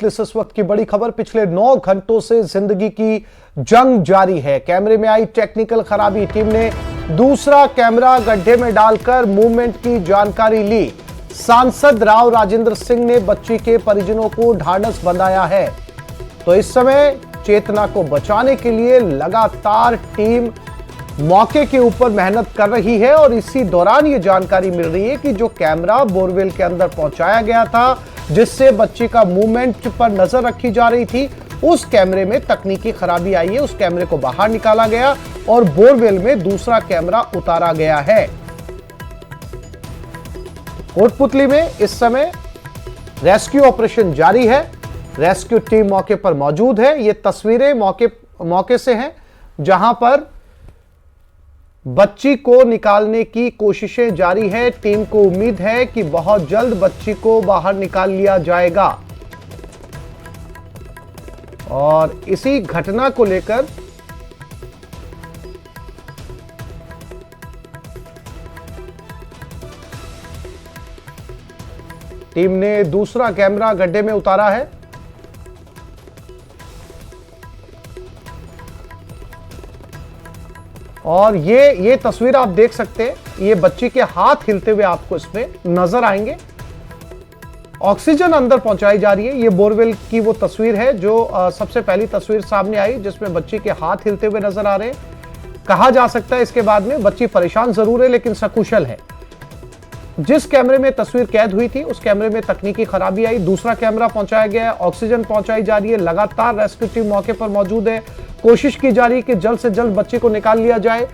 कोटपुतली से इस वक्त की बड़ी खबर। पिछले 9 घंटों से जिंदगी की जंग जारी है। कैमरे में आई टेक्निकल खराबी, टीम ने दूसरा कैमरा गड्ढे में डालकर मूवमेंट की जानकारी ली। सांसद राव राजेंद्र सिंह ने बच्ची के परिजनों को ढांढस बंधाया है। तो इस समय चेतना को बचाने के लिए लगातार टीम मौके के ऊपर मेहनत कर रही है और इसी दौरान ये जानकारी मिल रही है कि जो कैमरा बोरवेल के अंदर पहुंचाया गया था, जिससे बच्ची का मूवमेंट पर नजर रखी जा रही थी, उस कैमरे में तकनीकी खराबी आई है। उस कैमरे को बाहर निकाला गया और बोरवेल में दूसरा कैमरा उतारा गया है। कोटपुतली में इस समय रेस्क्यू ऑपरेशन जारी है। रेस्क्यू टीम मौके पर मौजूद है। ये तस्वीरें मौके से हैं जहां पर बच्ची को निकालने की कोशिशें जारी है। टीम को उम्मीद है कि बहुत जल्द बच्ची को बाहर निकाल लिया जाएगा और इसी घटना को लेकर टीम ने दूसरा कैमरा गड्ढे में उतारा है। और ये तस्वीर आप देख सकते हैं। ये बच्ची के हाथ हिलते हुए आपको इसमें नजर आएंगे। ऑक्सीजन अंदर पहुंचाई जा रही है। ये बोरवेल की वो तस्वीर है जो सबसे पहली तस्वीर सामने आई, जिसमें बच्ची के हाथ हिलते हुए नजर आ रहे हैं। कहा जा सकता है इसके बाद में बच्ची परेशान जरूर है लेकिन सकुशल है। जिस कैमरे में तस्वीर कैद हुई थी उस कैमरे में तकनीकी खराबी आई, दूसरा कैमरा पहुंचाया गया है, ऑक्सीजन पहुंचाई जा रही है। लगातार रेस्क्यू टीम मौके पर मौजूद है। कोशिश की जा रही है कि जल्द से जल्द बच्चे को निकाल लिया जाए।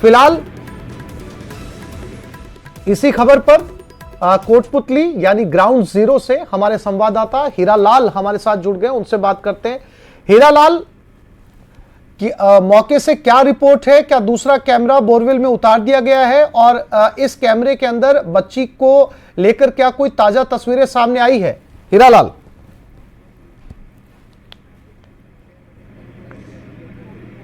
फिलहाल इसी खबर पर कोटपुतली यानी ग्राउंड जीरो से हमारे संवाददाता हीरालाल हमारे साथ जुड़ गए, उनसे बात करते हैं। हीरालाल, कि मौके से क्या रिपोर्ट है? क्या दूसरा कैमरा बोरवेल में उतार दिया गया है और इस कैमरे के अंदर बच्ची को लेकर क्या कोई ताजा तस्वीरें सामने आई है? हीरालाल।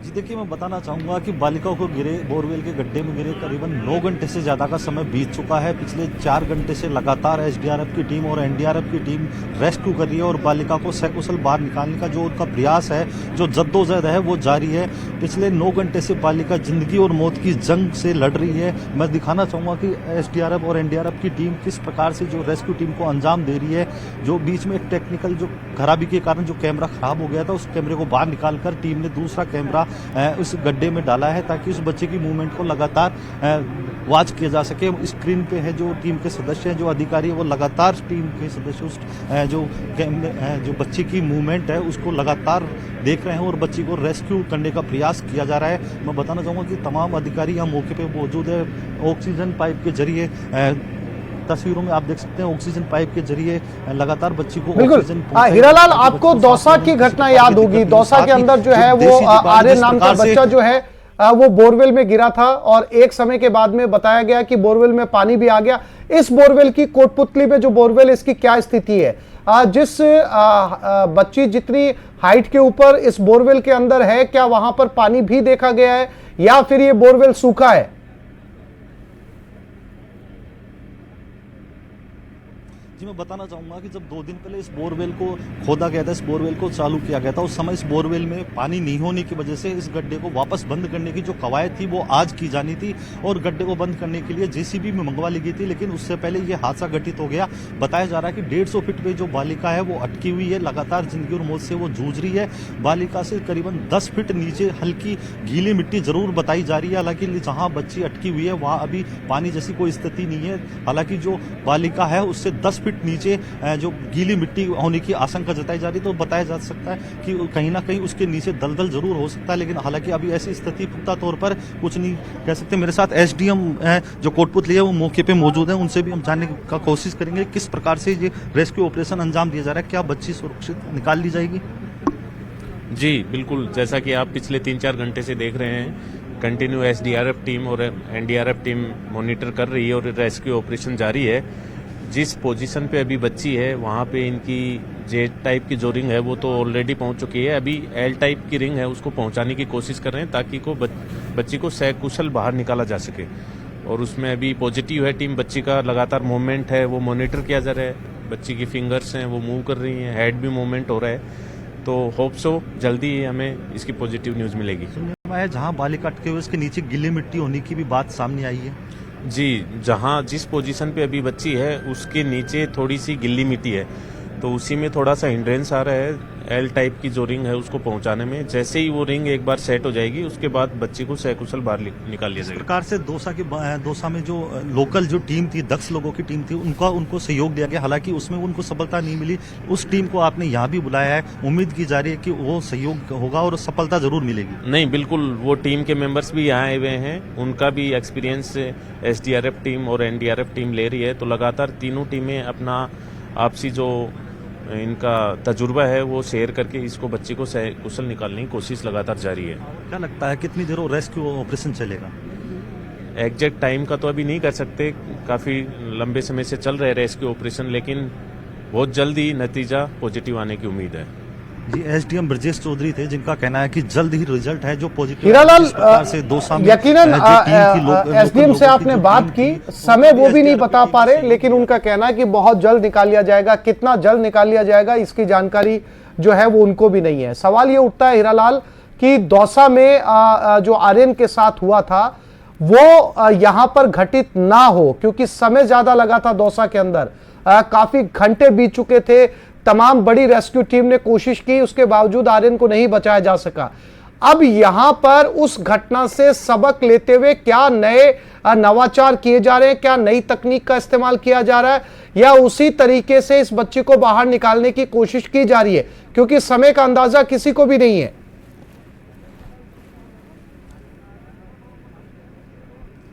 जी देखिए, मैं बताना चाहूंगा कि बालिका को गिरे बोरवेल के गड्ढे में गिरे करीबन 9 घंटे से ज्यादा का समय बीत चुका है। पिछले 4 घंटे से लगातार एसडीआरएफ की टीम और एनडीआरएफ की टीम रेस्क्यू कर रही है और बालिका को सकुशल बाहर निकालने का जो उनका प्रयास है, जो जद्दोजहद है, वो जारी है। पिछले 9 घंटे से बालिका जिंदगी और मौत की जंग से लड़ रही है। मैं दिखाना चाहूंगा कि एसडीआरएफ और एनडीआरएफ की टीम किस प्रकार से जो रेस्क्यू टीम को अंजाम दे रही है। जो बीच में एक टेक्निकल जो खराबी के कारण जो कैमरा खराब हो गया था, उस कैमरे को बाहर निकालकर टीम ने दूसरा कैमरा उस गड्ढे में डाला है ताकि उस बच्चे की मूवमेंट को लगातार वॉच किया जा सके। स्क्रीन पे है जो टीम के सदस्य हैं, जो अधिकारी है, वो लगातार टीम के सदस्य उस जो बच्ची की मूवमेंट है उसको लगातार देख रहे हैं और बच्ची को रेस्क्यू करने का प्रयास किया जा रहा है। मैं बताना चाहूँगा कि तमाम अधिकारी यहाँ मौके पे मौजूद है। ऑक्सीजन पाइप के जरिए तस्वीरों में आप देख सकते हैं, ऑक्सीजन पाइप के जरिए लगातार बच्ची को ऑक्सीजन। हीरालाल, आपको दौसा की घटना याद होगी। दौसा के अंदर जो है वो आर्यन नाम का बच्चा जो है वो बोरवेल में गिरा था और एक समय के बाद में बताया गया कि बोरवेल में पानी भी आ गया। इस बोरवेल की, कोटपुतली में जो बोरवेल, इसकी क्या स्थिति है? जिस बच्ची जितनी हाइट के ऊपर इस बोरवेल के अंदर है, क्या वहां पर पानी भी देखा गया है या फिर ये बोरवेल सूखा है? जी, मैं बताना चाहूंगा कि जब 2 दिन पहले इस बोरवेल को खोदा गया था, इस बोरवेल को चालू किया गया था, उस समय इस बोरवेल में पानी नहीं होने की वजह से इस गड्ढे को वापस बंद करने की जो कवायद थी वो आज की जानी थी और गड्ढे को बंद करने के लिए जेसीबी में मंगवा ली गई थी। लेकिन उससे पहले ये हादसा घटित हो गया। बताया जा रहा है कि 150 फीट पे जो बालिका है वो अटकी हुई है, लगातार जिंदगी और मौत से वो जूझ रही है। बालिका से करीबन 10 फीट नीचे हल्की गीली मिट्टी जरूर बताई जा रही है। हालांकि जहां बच्ची अटकी हुई है वहां अभी पानी जैसी कोई स्थिति नहीं है। हालांकि जो बालिका है उससे 10 फीट नीचे जो गीली मिट्टी होने की आशंका जताई जा रही, तो बताया जा सकता है कि कहीं ना कहीं उसके नीचे दलदल जरूर हो सकता है। लेकिन हालांकि अभी ऐसी स्थिति पुख्ता तौर पर कुछ नहीं कह सकते। मेरे साथ एसडीएम जो कोटपुतली है वो मौके पे मौजूद है, उनसे भी हम जानने का कोशिश करेंगे किस प्रकार से ये रेस्क्यू ऑपरेशन अंजाम दिया जा रहा है। क्या बच्ची सुरक्षित निकाल ली जाएगी? जी बिल्कुल, जैसा कि आप पिछले 3-4 घंटे से देख रहे हैं, कंटिन्यू एसडीआरएफ टीम और एनडीआरएफ टीम मॉनिटर कर रही है और रेस्क्यू ऑपरेशन जारी है। जिस पोजीशन पे अभी बच्ची है वहाँ पे इनकी जेड टाइप की जो रिंग है वो तो ऑलरेडी पहुँच चुकी है। अभी एल टाइप की रिंग है उसको पहुँचाने की कोशिश कर रहे हैं ताकि बच्ची को सकुशल बाहर निकाला जा सके। और उसमें अभी पॉजिटिव है टीम, बच्ची का लगातार मूवमेंट है वो मॉनिटर किया जा रहा है। बच्ची की फिंगर्स हैं वो मूव कर रही हैं, हेड भी मूवमेंट हो रहा है, तो होप सो जल्दी ही हमें इसकी पॉजिटिव न्यूज़ मिलेगी। सुनने में आया जहां बालिका अटके हुए उसके नीचे गीली मिट्टी होने की भी बात सामने आई है। जी, जहाँ जिस पोजीशन पे अभी बच्ची है उसके नीचे थोड़ी सी गिल्ली मिट्टी है, तो उसी में थोड़ा सा हिंड्रेंस आ रहा है एल टाइप की जो रिंग है उसको पहुंचाने में। जैसे ही वो रिंग एक बार सेट हो जाएगी उसके बाद बच्ची को सकुशल बाहर निकाल लिया इस जाएगा। प्रकार से दौसा में जो लोकल जो टीम थी, दक्ष लोगों की टीम थी, उनको सहयोग दिया गया। हालांकि उसमें उनको सफलता नहीं मिली। उस टीम को आपने यहाँ भी बुलाया है, उम्मीद की जा रही है कि वो सहयोग होगा और सफलता जरूर मिलेगी। नहीं, बिल्कुल, वो टीम के मेंबर्स भी यहाँ आए हुए हैं, उनका भी एक्सपीरियंस एसडीआरएफ टीम और एनडीआरएफ टीम ले रही है, तो लगातार तीनों टीमें अपना आपसी जो इनका तजुर्बा है वो शेयर करके इसको बच्ची को कुशल निकालने की कोशिश लगातार जारी है। क्या लगता है कितनी देर रेस्क्यू ऑपरेशन चलेगा? एग्जैक्ट टाइम का तो अभी नहीं कर सकते, काफ़ी लंबे समय से चल रहे रेस्क्यू ऑपरेशन, लेकिन बहुत जल्दी नतीजा पॉजिटिव आने की उम्मीद है। जी, एसडीएम ब्रजेश चौधरी थे, जिनका कहना है कि जल्द ही रिजल्ट है जो पॉजिटिव। हीरालाल, से दौसा में यकीनन एसडीएम से आपने बात की, समय वो भी नहीं बता पा रहे, लेकिन उनका कहना है कि बहुत जल्द निकाल लिया जाएगा। कितना जल्द निकाल लिया जाएगा इसकी जानकारी जो है वो उनको भी नहीं है। सवाल ये उठता है हीरालाल कि दौसा में जो आर्यन के साथ हुआ था वो यहां पर घटित ना हो, क्योंकि समय ज्यादा लगा था दौसा के अंदर, काफी घंटे बीत चुके थे, तमाम बड़ी रेस्क्यू टीम ने कोशिश की, उसके बावजूद आर्यन को नहीं बचाया जा सका। अब यहां पर उस घटना से सबक लेते हुए क्या नए नवाचार किए जा रहे हैं, क्या नई तकनीक का इस्तेमाल किया जा रहा है, या उसी तरीके से इस बच्चे को बाहर निकालने की कोशिश की जा रही है, क्योंकि समय का अंदाजा किसी को भी नहीं है।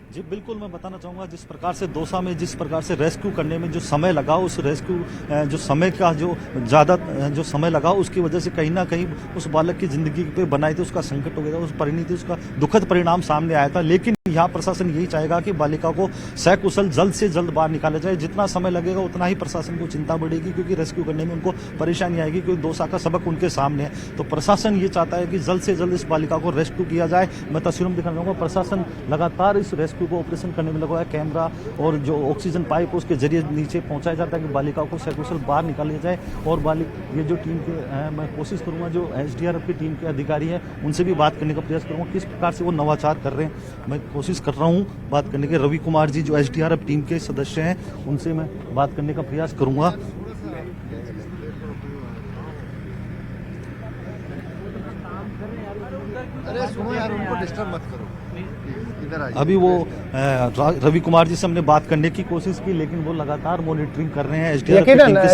जी बिल्कुल, मैं बताना चाहूँगा जिस प्रकार से दौसा में जिस प्रकार से रेस्क्यू करने में जो समय लगा, उस रेस्क्यू जो समय का जो ज़्यादा जो समय लगा उसकी वजह से कहीं ना कहीं उस बालक की ज़िंदगी पे बनाई थी उसका संकट हो गया था, उस परिणति उसका दुखद परिणाम सामने आया था। लेकिन यहाँ प्रशासन यही चाहेगा कि बालिका को सकुशल जल्द से जल्द बाहर निकाला जाए। जितना समय लगेगा उतना ही प्रशासन को चिंता बढ़ेगी, क्योंकि रेस्क्यू करने में उनको परेशानी आएगी, क्योंकि दौसा का सबक उनके सामने है। तो प्रशासन ये चाहता है कि जल्द से जल्द इस बालिका को रेस्क्यू किया जाए। मैं तस्वीरों में दिखाना चाहूँगा, प्रशासन लगातार इस रेस्क्यू को ऑपरेशन करने में लगा है। कैमरा और जो ऑक्सीजन पाइप उसके जरिए नीचे पहुंचाया जाता है कि बालिका को सकुशल बाहर निकाला जाए। और ये जो टीम के मैं कोशिश करूंगा जो एसडीआरएफ की टीम के अधिकारी हैं उनसे भी बात करने का प्रयास करूंगा, किस प्रकार से वो नवाचार कर रहे हैं। मैं कोशिश कर रहा हूं बात करने के। रवि कुमार जी जो एसडीआरएफ टीम के सदस्य हैं उनसे मैं बात करने का प्रयास करूंगा। अरे सुनो यार, उनको डिस्टर्ब मत करो। अभी वो रवि कुमार जी से हमने बात करने की कोशिश की, लेकिन वो लगातार मॉनिटरिंग कर रहे हैं।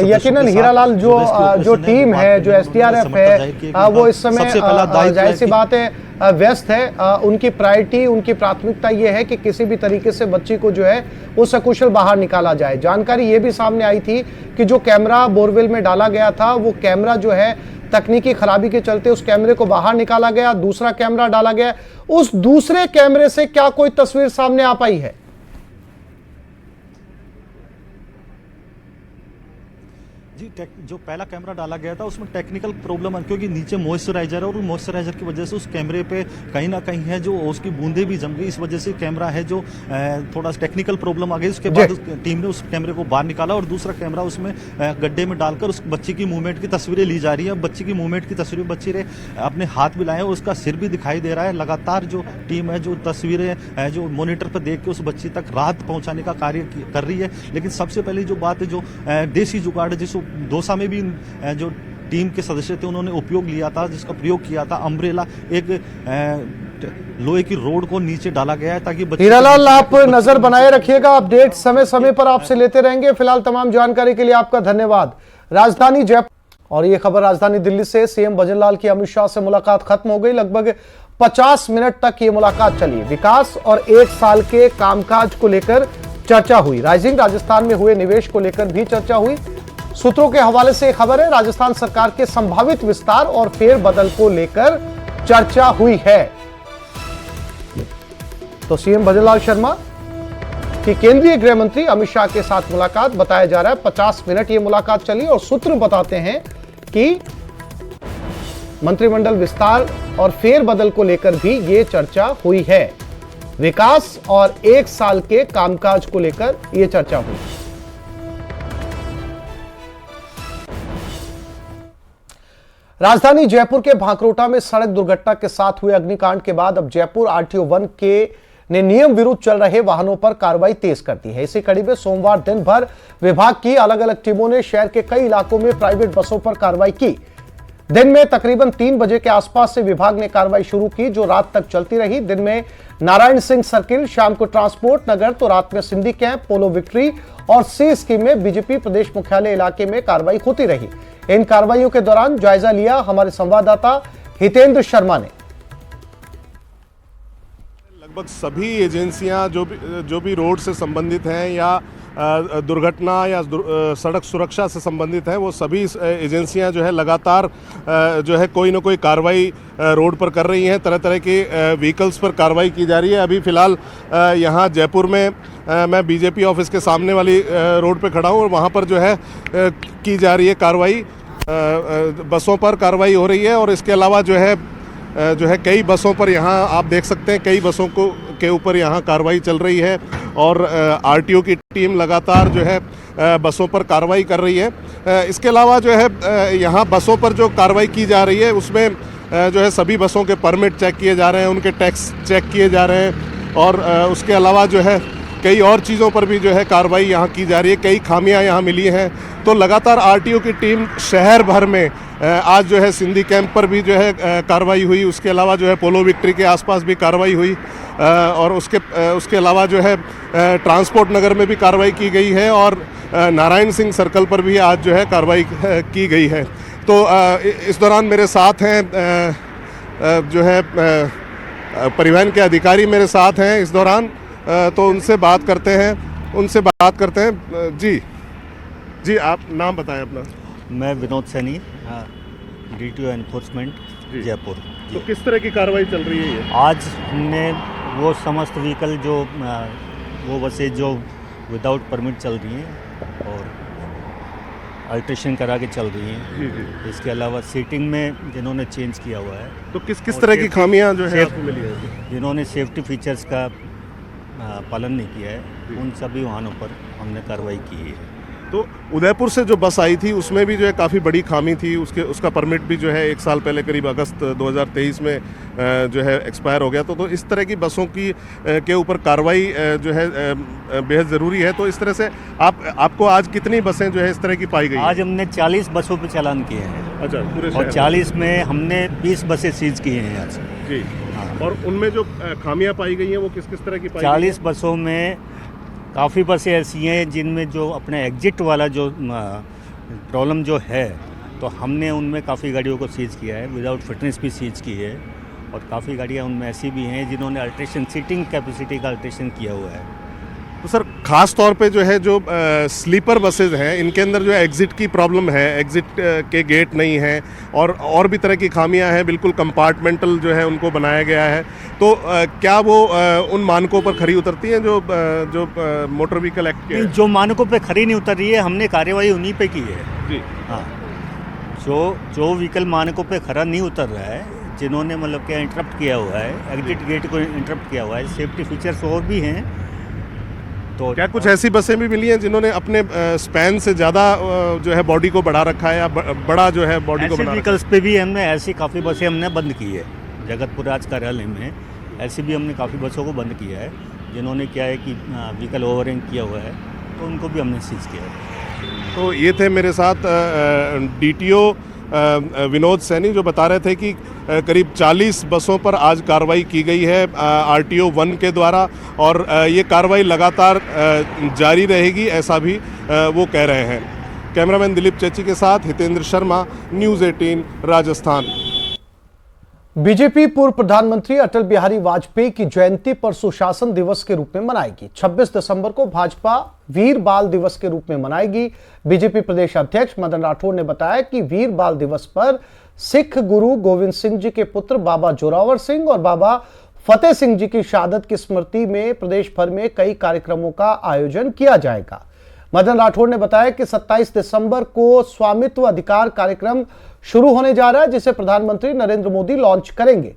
यकीनन हीरालाल जो टीम है, जो एसडीआरएफ है, वो इस समय जाहिर सी बात है व्यस्त है। उनकी प्रायोरिटी, उनकी प्राथमिकता ये है कि किसी भी तरीके से बच्ची को जो है वो सकुशल बाहर निकाला जाए। जानकारी ये भी सामने आई थी कि जो कैमरा बोरवेल में डाला गया था, वो कैमरा जो है तकनीकी खराबी के चलते उस कैमरे को बाहर निकाला गया, दूसरा कैमरा डाला गया। उस दूसरे कैमरे से क्या कोई तस्वीर सामने आ पाई है? जी, जो पहला कैमरा डाला गया था उसमें टेक्निकल प्रॉब्लम है, क्योंकि नीचे मॉइस्चराइजर है और मॉइस्चराइजर की वजह से उस कैमरे पे कहीं ना कहीं है जो उसकी बूंदें भी जम गई। इस वजह से कैमरा है जो थोड़ा टेक्निकल प्रॉब्लम आ गई। उसके बाद टीम ने उस कैमरे को बाहर निकाला और दूसरा कैमरा उसमें गड्ढे में डालकर उस बच्ची की मूवमेंट की तस्वीरें ली जा रही है। बच्ची की मूवमेंट की तस्वीरें, बच्ची ने अपने हाथ भी लाए हैं, उसका सिर भी दिखाई दे रहा है। लगातार जो टीम है जो तस्वीरें जो मॉनिटर पर देख के उस बच्ची तक राहत पहुंचाने का कार्य कर रही है। लेकिन सबसे पहले जो बात है, जो देसी जुगाड़ जिस दौसा में भी जो टीम के सदस्य थे उन्होंने उपयोग लिया था, जिसका प्रयोग किया था अम्ब्रेला, एक लोहे की रोड को नीचे डाला गया है ताकि हीरालाल, आप नजर बनाए रखिएगा, अपडेट समय समय पर आपसे लेते रहेंगे। फिलहाल तमाम जानकारी के लिए आपका धन्यवाद। राजधानी जयपुर और ये खबर राजधानी दिल्ली से, सीएम भजनलाल की अमित शाह से मुलाकात खत्म हो गई। लगभग 50 मिनट तक ये मुलाकात चली। विकास और 1 साल के कामकाज को लेकर चर्चा हुई। राइजिंग राजस्थान में हुए निवेश को लेकर भी चर्चा हुई। सूत्रों के हवाले से खबर है, राजस्थान सरकार के संभावित विस्तार और फेरबदल को लेकर चर्चा हुई है। तो सीएम भजनलाल शर्मा की केंद्रीय गृह मंत्री अमित शाह के साथ मुलाकात, बताया जा रहा है 50 मिनट ये मुलाकात चली। और सूत्र बताते हैं कि मंत्रिमंडल विस्तार और फेरबदल को लेकर भी ये चर्चा हुई है। विकास और 1 साल के कामकाज को लेकर यह चर्चा हुई। राजधानी जयपुर के भांकरोटा में सड़क दुर्घटना के साथ हुए अग्निकांड के बाद अब जयपुर आरटीओ 1 के ने नियम विरुद्ध चल रहे वाहनों पर कार्रवाई तेज कर दी है। इसी कड़ी में सोमवार दिन भर विभाग की अलग अलग टीमों ने शहर के कई इलाकों में प्राइवेट बसों पर कार्रवाई की। दिन में तकरीबन 3 बजे के आसपास से विभाग ने कार्रवाई शुरू की, जो रात तक चलती रही। दिन में नारायण सिंह सर्किल, शाम को ट्रांसपोर्ट नगर, तो रात में सिंधी कैंप, पोलो विक्ट्री और सी स्कीम में बीजेपी प्रदेश मुख्यालय इलाके में कार्रवाई होती रही। इन कार्रवाइयों के दौरान जायजा लिया हमारे संवाददाता हितेंद्र शर्मा ने। लगभग सभी एजेंसियां जो भी रोड से संबंधित हैं या दुर्घटना या सड़क सुरक्षा से संबंधित हैं, वो सभी एजेंसियां जो है लगातार जो है कोई ना कोई कार्रवाई रोड पर कर रही हैं। तरह तरह के व्हीकल्स पर कार्रवाई की जा रही है। अभी फ़िलहाल यहाँ जयपुर में मैं बीजेपी ऑफिस के सामने वाली रोड पे खड़ा हूँ और वहाँ पर जो है की जा रही है कार्रवाई, बसों पर कार्रवाई हो रही है। और इसके अलावा जो है कई बसों पर यहाँ आप देख सकते हैं, कई बसों के ऊपर यहाँ कार्रवाई चल रही है और आरटीओ की टीम लगातार जो है बसों पर कार्रवाई कर रही है। इसके अलावा जो है यहाँ बसों पर जो कार्रवाई की जा रही है उसमें जो है सभी बसों के परमिट चेक किए जा रहे हैं, उनके टैक्स चेक किए जा रहे हैं और उसके अलावा जो है कई और चीज़ों पर भी जो है कार्रवाई यहाँ की जा रही है। कई खामियां यहाँ मिली हैं, तो लगातार आरटीओ की टीम शहर भर में आज जो है सिंधी कैंप पर भी जो है कार्रवाई हुई। उसके अलावा जो है पोलो विक्ट्री के आसपास भी कार्रवाई हुई और उसके अलावा जो है ट्रांसपोर्ट नगर में भी कार्रवाई की गई है और नारायण सिंह सर्कल पर भी आज जो है कार्रवाई की गई है। तो इस दौरान मेरे साथ हैं जो है परिवहन के अधिकारी मेरे साथ हैं इस दौरान, तो उनसे बात करते हैं। जी आप नाम बताएं अपना। मैं विनोद सैनी, डीटीओ एनफोर्समेंट जयपुर। तो किस तरह की कार्रवाई चल रही है ये? आज हमने वो समस्त व्हीकल जो वो बसें जो विदाउट परमिट चल रही हैं और अल्ट्रेशन करा के चल रही हैं, जी। इसके अलावा सीटिंग में जिन्होंने चेंज किया हुआ है, तो किस तरह की खामियां जो है आपको मिली है? जिन्होंने सेफ्टी फीचर्स का पालन नहीं किया है, उन सभी वाहनों पर हमने कार्रवाई की है। तो उदयपुर से जो बस आई थी उसमें भी जो है काफ़ी बड़ी खामी थी, उसका परमिट भी जो है 1 साल पहले करीब अगस्त 2023 में जो है एक्सपायर हो गया। तो इस तरह की बसों की के ऊपर कार्रवाई जो है बेहद ज़रूरी है। तो इस तरह से आपको आज कितनी बसें जो है इस तरह की पाई गई? आज हमने 40 बसों पर चालान किए हैं। अच्छा, पूरे और 40 में हमने 20 बसें सीज की हैं आज। जी हाँ। और उनमें जो खामियां पाई गई हैं वो किस तरह की पाई 40 बसों में काफ़ी बसें ऐसी हैं जिनमें जो अपने एग्जिट वाला जो प्रॉब्लम जो है, तो हमने उनमें काफ़ी गाड़ियों को सीज किया है, विदाउट फिटनेस भी सीज की है। और काफ़ी गाड़ियाँ उनमें ऐसी भी हैं जिन्होंने अल्ट्रेशन, सीटिंग कैपेसिटी का अल्ट्रेशन किया हुआ है। तो सर ख़ास तौर पे जो है जो स्लीपर बसेज हैं इनके अंदर जो है एग्ज़िट की प्रॉब्लम है, एग्ज़िट के गेट नहीं हैं और भी तरह की खामियां हैं, बिल्कुल कंपार्टमेंटल जो है उनको बनाया गया है। तो क्या वो उन मानकों पर खरी उतरती हैं जो मोटर व्हीकल एक्ट के? जो मानकों पे खरी नहीं उतर रही है, हमने कार्रवाई उन्हीं पे की है। जी हाँ, जो व्हीकल मानकों पे खरा नहीं उतर रहा है, जिन्होंने मतलब क्या इंटरप्ट किया हुआ है, एग्जिट गेट को इंटरप्ट किया हुआ है, सेफ्टी फीचर्स और भी हैं। तो क्या कुछ ऐसी बसें भी मिली हैं जिन्होंने अपने स्पैन से ज़्यादा जो है बॉडी को बढ़ा रखा है या बड़ा जो है बॉडी को बढ़ा व्हीकल्स पे भी हमने ऐसी काफ़ी बसें हमने बंद की है। जगतपुर राज कार्यालय में ऐसी भी हमने काफ़ी बसों को बंद किया है, जिन्होंने क्या है कि व्हीकल ओवरिंग किया हुआ है, तो उनको भी हमने सीज किया है। तो ये थे मेरे साथ डीटीओ विनोद सैनी, जो बता रहे थे कि करीब 40 बसों पर आज कार्रवाई की गई है आरटीओ 1 के द्वारा और ये कार्रवाई लगातार जारी रहेगी, ऐसा भी वो कह रहे हैं। कैमरामैन दिलीप चेची के साथ हितेंद्र शर्मा, न्यूज़ 18 राजस्थान। बीजेपी पूर्व प्रधानमंत्री अटल बिहारी वाजपेयी की जयंती पर सुशासन दिवस के रूप में मनाएगी। 26 दिसंबर को भाजपा वीर बाल दिवस के रूप में मनाएगी। बीजेपी प्रदेश अध्यक्ष मदन राठौर ने बताया कि वीर बाल दिवस पर सिख गुरु गोविंद सिंह जी के पुत्र बाबा जोरावर सिंह और बाबा फतेह सिंह जी की शहादत की स्मृति में प्रदेश भर में कई कार्यक्रमों का आयोजन किया जाएगा। मदन राठौर ने बताया कि 27 दिसंबर को स्वामित्व अधिकार कार्यक्रम शुरू होने जा रहा है, जिसे प्रधानमंत्री नरेंद्र मोदी लॉन्च करेंगे।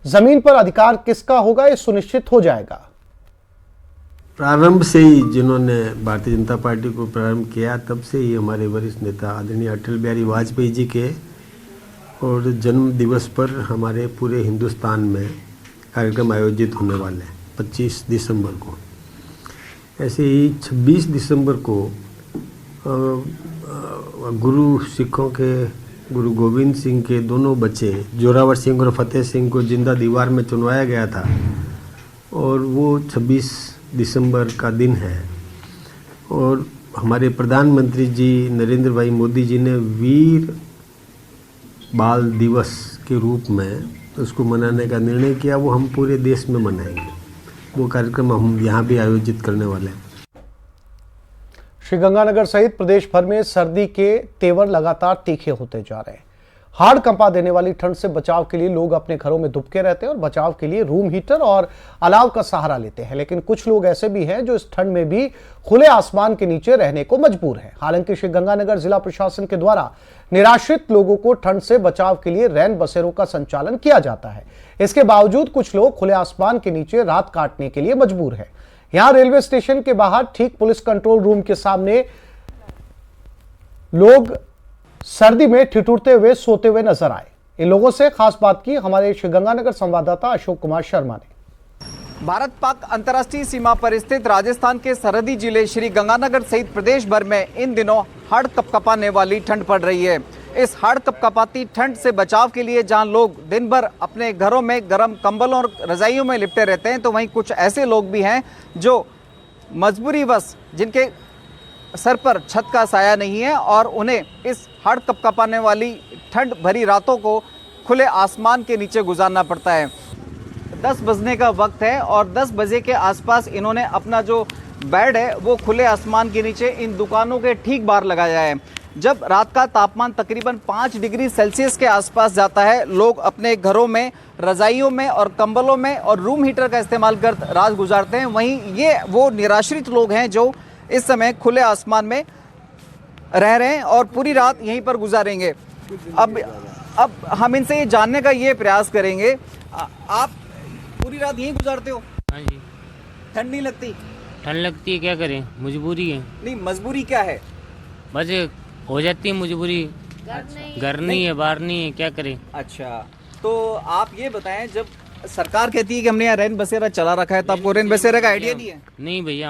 जमीन पर अधिकार किसका होगा, ये सुनिश्चित हो जाएगा। प्रारंभ से ही जिन्होंने भारतीय जनता पार्टी को प्रारंभ किया, तब से ही हमारे वरिष्ठ नेता आदरणीय अटल बिहारी वाजपेयी जी के और जन्म दिवस पर हमारे पूरे हिंदुस्तान में कार्यक्रम आयोजित होने वाले हैं 25 दिसंबर को। ऐसे ही 26 दिसंबर को गुरु सिखों के गुरु गोविंद सिंह के दोनों बच्चे जोरावर सिंह और फतेह सिंह को जिंदा दीवार में चुनवाया गया था और वो 26 दिसंबर का दिन है। और हमारे प्रधानमंत्री जी नरेंद्र भाई मोदी जी ने वीर बाल दिवस के रूप में उसको मनाने का निर्णय किया। वो हम पूरे देश में मनाएंगे। वो कार्यक्रम हम यहाँ भी आयोजित करने वाले हैं। श्रीगंगानगर सहित प्रदेश भर में सर्दी के तेवर लगातार तीखे होते जा रहे हैं। हाड़ कंपा देने वाली ठंड से बचाव के लिए लोग अपने घरों में दुबके रहते हैं और बचाव के लिए रूम हीटर और अलाव का सहारा लेते हैं। लेकिन कुछ लोग ऐसे भी हैं जो इस ठंड में भी खुले आसमान के नीचे रहने को मजबूर हैं। हालांकि श्रीगंगानगर जिला प्रशासन के द्वारा निराश्रित लोगों को ठंड से बचाव के लिए रैन बसेरों का संचालन किया जाता है। इसके बावजूद कुछ लोग खुले आसमान के नीचे रात काटने के लिए मजबूर है। यहां रेलवे स्टेशन के बाहर ठीक पुलिस कंट्रोल रूम के सामने लोग सर्दी में ठिठुरते हुए सोते हुए नजर आए। इन लोगों से खास बात की हमारे श्रीगंगानगर संवाददाता अशोक कुमार शर्मा ने। भारत पाक अंतर्राष्ट्रीय सीमा पर स्थित राजस्थान के सरहदी जिले श्रीगंगानगर सहित प्रदेश भर में इन दिनों हाड़ कपकपाने वाली ठंड पड़ रही है। इस हाड़ कपकपाती ठंड से बचाव के लिए जहां लोग दिन भर अपने घरों में गर्म कंबलों और रजाइयों में लिपटे रहते हैं, तो वहीं कुछ ऐसे लोग भी हैं जो मजबूरीवश जिनके सर पर छत का साया नहीं है और उन्हें इस हाड़ कपकपाने वाली ठंड भरी रातों को खुले आसमान के नीचे गुजारना पड़ता है। 10 बजने का वक्त है और 10 बजे के आसपास इन्होंने अपना जो बेड है वो खुले आसमान के नीचे इन दुकानों के ठीक बाहर लगाया है। जब रात का तापमान तकरीबन 5 डिग्री सेल्सियस के आसपास जाता है, लोग अपने घरों में रजाइयों में और कंबलों में और रूम हीटर का इस्तेमाल कर रात गुजारते हैं। वहीं ये वो निराश्रित लोग हैं जो इस समय खुले आसमान में रह रहे हैं और पूरी रात यहीं पर गुजारेंगे। अब हम इनसे ये जानने का ये प्रयास करेंगे, आप पूरी रात यहीं गुजारते हो? हाँ जी। ठंड नहीं लगती? ठंड लगती है, क्या करें, मजबूरी है। नहीं, मजबूरी क्या है? बस हो जाती है मजबूरी, घर नहीं है, बाहर नहीं है, क्या करें। अच्छा, तो आप ये बताएं, जब सरकार कहती है कि हमने यहाँ रैन बसेरा चला रखा है, तो आपको रैन बसेरा का आइडिया नहीं है? नहीं भैया,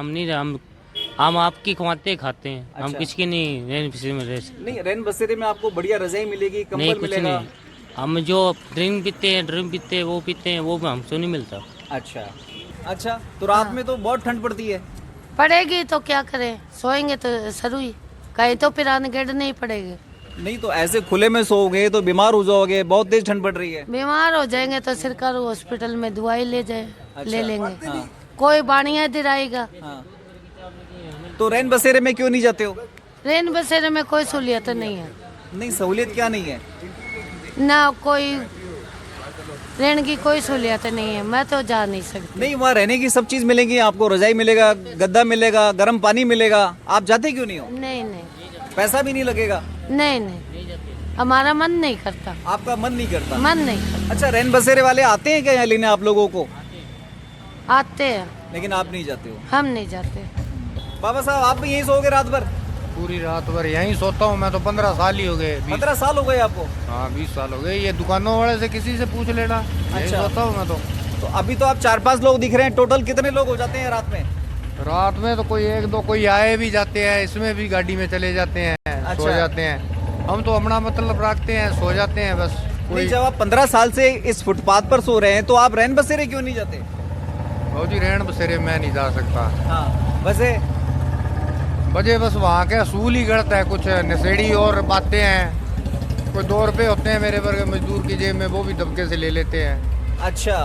हम आपकी कमाते खाते हैं। अच्छा। हम किसके नहीं रैन बसेरे में रह सकते। नहीं, रैन बसेरे में आपको बढ़िया रजाई मिलेगी, कंबल मिलेगा? नहीं, हम जो ड्रिंक पीते हैं वो पीते हैं, वो हमसे नहीं मिलता। अच्छा, तो रात में तो बहुत ठंड पड़ती है। पड़ेगी तो क्या करें, सोएंगे तो सरुई, कहीं तो पिराने गेड़ नहीं पड़ेगी। नहीं तो ऐसे खुले में सोओगे तो बीमार हो जाओगे, बहुत तेज ठंड पड़ रही है। बीमार हो जाएंगे तो सरकारी हॉस्पिटल में दवाई ले लेंगे। हाँ। कोई बाणिया दिलाएगा। हाँ। तो रैन बसेरे में क्यों नहीं जाते हो? रैन बसेरे में कोई सहूलियत नहीं है। नहीं, सहूलियत क्या नहीं है? ना कोई रहने की कोई सहूलियत नहीं है, मैं तो जा नहीं सकती। नहीं, वहाँ रहने की सब चीज मिलेगी आपको, रजाई मिलेगा, गद्दा मिलेगा, गर्म पानी मिलेगा। आप जाते क्यों नहीं हो? नहीं, पैसा भी नहीं लगेगा? नहीं, हमारा मन नहीं करता। आपका मन नहीं करता? मन नहीं करता। अच्छा, रैन बसेरे वाले आते हैं क्या यहाँ लेने आप लोगों को? आते हैं, लेकिन आप नहीं जाते हो? हम नहीं जाते। बाबा साहब, आप भी यहीं सोओगे रात भर? पूरी रात भर यहीं सोता हूँ मैं तो। 15 साल ही हो गए। 15 साल हो गए आपको? हाँ, 20 साल हो गए। ये दुकानों वाले से किसी से पूछ लेना। अच्छा, सोता हूँ मैं तो अभी तो आप 4-5 लोग दिख रहे हैं। टोटल कितने लोग हो जाते हैं रात में? रात में तो कोई 1-2 कोई आए भी जाते हैं, इसमें भी गाड़ी में चले जाते हैं। अच्छा। सो जाते हैं। हम तो अपना मतलब रखते हैं, सो जाते हैं बस। कोई जब आप 15 साल से इस फुटपाथ पर सो रहे हैं तो आप रैन बसेरे क्यों नहीं जाते? बहुत ही रैन बसेरे में नहीं जा सकता। हाँ, वजह बस वहाँ के असूल ही गलत है। कुछ नशेड़ी और बातें हैं। कोई 2 रुपए होते हैं मेरे वर्ग मजदूर की जेब में, वो भी दबके से ले लेते हैं। अच्छा,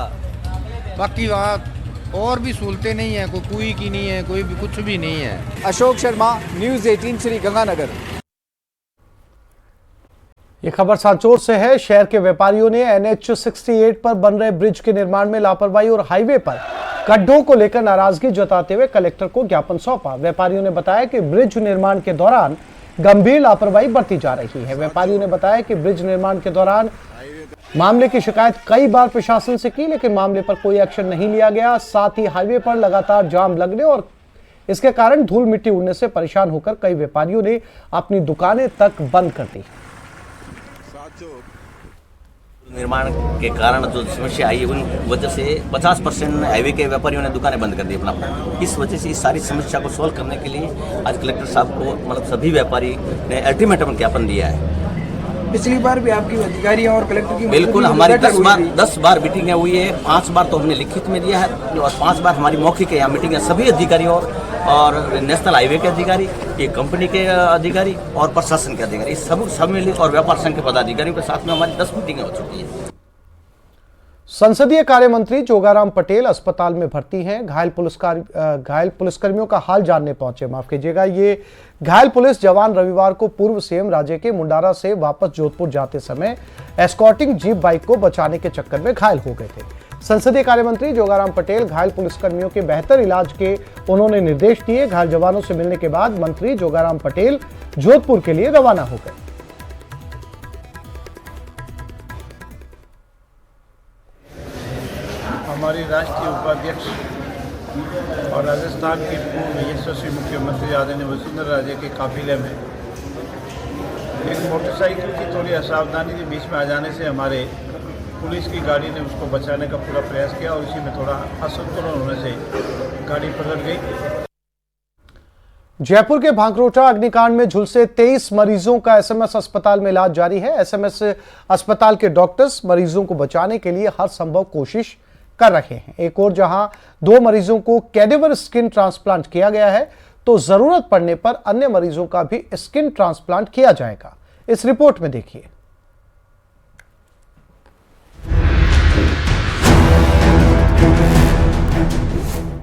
बाकी वहाँ और भी सहूलतें नहीं है, कोई कुई की नहीं है, कोई भी कुछ भी नहीं है। अशोक शर्मा, न्यूज़ 18 श्रीगंगानगर। ये खबर सांचौर से है। शहर के व्यापारियों ने NH 68 पर बन रहे ब्रिज के निर्माण में लापरवाही और हाईवे पर गड्ढों को लेकर नाराजगी जताते हुए कलेक्टर को ज्ञापन सौंपा। व्यापारियों ने बताया कि ब्रिज निर्माण के दौरान गंभीर लापरवाही बरती जा रही है। व्यापारियों ने बताया कि ब्रिज निर्माण के दौरान मामले की शिकायत कई बार प्रशासन से की, लेकिन मामले पर कोई एक्शन नहीं लिया गया। साथ ही हाईवे पर लगातार जाम लगने और इसके कारण धूल मिट्टी उड़ने से परेशान होकर कई व्यापारियों ने अपनी दुकानें तक बंद कर दी। निर्माण के कारण जो समस्या आई है उन वजह से 50% हाईवे के व्यापारियों ने दुकानें बंद कर दी अपना। इस वजह से इस सारी समस्या को सॉल्व करने के लिए आज कलेक्टर साहब को मतलब सभी व्यापारी ने अल्टीमेटम ज्ञापन दिया है। पिछली बार भी आपकी अधिकारी और कलेक्टर की बिल्कुल हमारी 10 बार मीटिंगें हुई है। 5 बार तो हमने लिखित में दिया है और 5 बार हमारी मौखिक यहाँ मीटिंग है। सभी अधिकारियों और नेशनल हाईवे के अधिकारी, ये कंपनी के अधिकारी और प्रशासन के अधिकारी सब मिले और व्यापार संघ के पदाधिकारियों के साथ में हमारी 10 मीटिंगें हो चुकी है। संसदीय कार्य मंत्री जोगाराम पटेल अस्पताल में भर्ती हैं। घायल पुलिसकर्मियों का हाल जानने पहुंचे। माफ कीजिएगा, ये घायल पुलिस जवान रविवार को पूर्व सीएम राज्य के मुंडारा से वापस जोधपुर जाते समय एस्कॉर्टिंग जीप बाइक को बचाने के चक्कर में घायल हो गए थे। संसदीय कार्य मंत्री जोगाराम पटेल घायल पुलिसकर्मियों के बेहतर इलाज के उन्होंने निर्देश दिए। घायल जवानों से मिलने के बाद मंत्री जोगाराम पटेल जोधपुर के लिए रवाना हो गए। हमारी राष्ट्रीय उपाध्यक्ष और राजस्थान के पूर्व यशस्वी मुख्यमंत्री आदरणीय वसुंधरा राजे के काफिले में एक मोटरसाइकिल की थोड़ी असावधानी के बीच में आ जाने से हमारे पुलिस की गाड़ी ने उसको बचाने का पूरा प्रयास किया और इसी में थोड़ा असंतुलन होने से गाड़ी पलट गई। जयपुर के भांकरोटा अग्निकांड में झुलसे 23 मरीजों का एसएमएस अस्पताल में इलाज जारी है। एसएमएस अस्पताल के डॉक्टर्स मरीजों को बचाने के लिए हर संभव कोशिश कर रहे हैं। एक और जहां 2 मरीजों को कैडेवर स्किन ट्रांसप्लांट किया गया है, तो जरूरत पड़ने पर अन्य मरीजों का भी स्किन ट्रांसप्लांट किया जाएगा। इस रिपोर्ट में देखिए।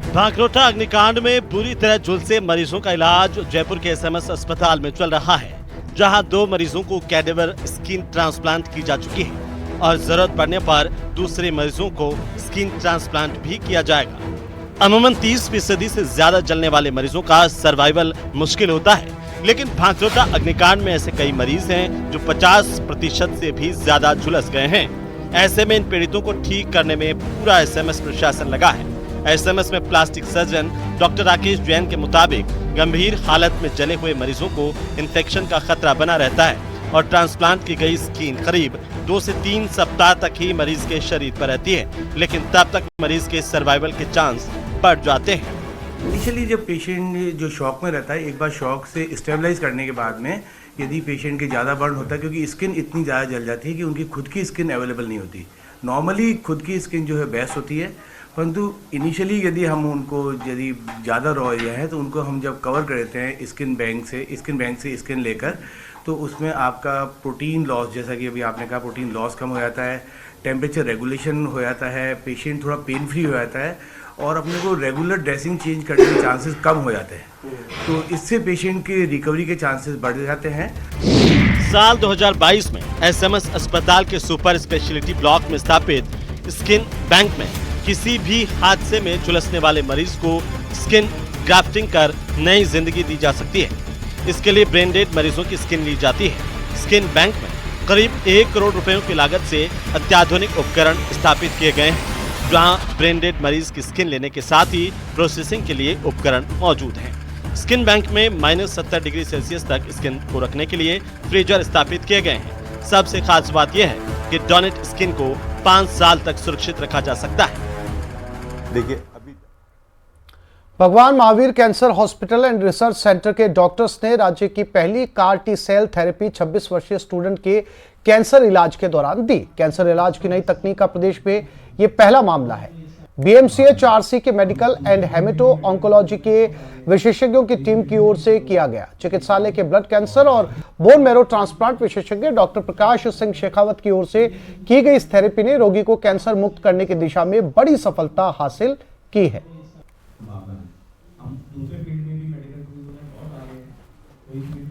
भांकरोटा अग्निकांड में बुरी तरह झुलसे मरीजों का इलाज जयपुर के एसएमएस अस्पताल में चल रहा है, जहां 2 मरीजों को कैडेवर स्किन ट्रांसप्लांट की जा चुकी है और जरूरत पड़ने पर दूसरे मरीजों को स्किन ट्रांसप्लांट भी किया जाएगा। अमूमन 30% से ज्यादा जलने वाले मरीजों का सर्वाइवल मुश्किल होता है, लेकिन भांकरोटा अग्निकांड में ऐसे कई मरीज हैं जो 50% से भी ज्यादा झुलस गए हैं। ऐसे में इन पीड़ितों को ठीक करने में पूरा एसएमएस प्रशासन लगा है। एसएमएस में plastic surgeon doctor Rakesh Jain के मुताबिक गंभीर हालत में जले हुए मरीजों को इन्फेक्शन का खतरा बना रहता है और ट्रांसप्लांट की गई स्किन करीब 2 से 3 सप्ताह तक ही मरीज के शरीर पर रहती है, लेकिन तब तक मरीज के सर्वाइवल के चांस बढ़ जाते हैं। इनिशियली जब पेशेंट जो शॉक में रहता है, एक बार शॉक से स्टेबलाइज करने के बाद में यदि पेशेंट के ज़्यादा बर्न होता है, क्योंकि स्किन इतनी ज़्यादा जल जाती है कि उनकी खुद की स्किन अवेलेबल नहीं होती। नॉर्मली खुद की स्किन जो है बेस्ट होती है, परंतु इनिशियली यदि हम उनको यदि ज़्यादा रॉ एरिया है तो उनको हम जब कवर करते हैं स्किन बैंक से स्किन लेकर, तो उसमें आपका प्रोटीन लॉस, जैसा कि अभी आपने कहा, प्रोटीन लॉस कम हो जाता है, टेम्परेचर रेगुलेशन हो जाता है, पेशेंट थोड़ा पेन फ्री हो जाता है और अपने को रेगुलर ड्रेसिंग चेंज करने के चांसेस कम हो जाते हैं। तो इससे पेशेंट के रिकवरी के चांसेस बढ़ जाते हैं। साल 2022 में एसएमएस अस्पताल के सुपर स्पेशलिटी ब्लॉक में स्थापित स्किन बैंक में किसी भी हादसे में झुलसने वाले मरीज को स्किन ग्राफ्टिंग कर नई जिंदगी दी जा सकती है। इसके लिए ब्रेन डेड मरीजों की स्किन ली जाती है। स्किन बैंक में करीब 1 करोड़ रुपयों की लागत से अत्याधुनिक उपकरण स्थापित किए गए हैं, जहां ब्रेन डेड मरीज की स्किन लेने के साथ ही प्रोसेसिंग के लिए उपकरण मौजूद हैं। स्किन बैंक में -70 डिग्री सेल्सियस तक स्किन को रखने के लिए फ्रीजर स्थापित किए गए हैं। सबसे खास बात यह है कि डोनेट स्किन को 5 साल तक सुरक्षित रखा जा सकता है। देखिए, अभी भगवान Mahavir cancer hospital and research centre के डॉक्टर्स ने राज्य की पहली कार टी सेल थेरेपी 26 वर्षीय स्टूडेंट के कैंसर इलाज के दौरान दी। कैंसर इलाज की नई तकनीक का प्रदेश में यह पहला मामला है। बीएमसीएच आरसी के मेडिकल एंड हेमेटो ऑन्कोलॉजी के विशेषज्ञों की टीम की ओर से किया गया। चिकित्सालय के ब्लड कैंसर और बोन मैरो ट्रांसप्लांट विशेषज्ञ डॉक्टर प्रकाश सिंह शेखावत की ओर से की गई इस थेरेपी ने रोगी को कैंसर मुक्त करने की दिशा में बड़ी सफलता हासिल की है। दूसरे फील्ड में भी मेडिकल फील्ड में बहुत आगे हैं,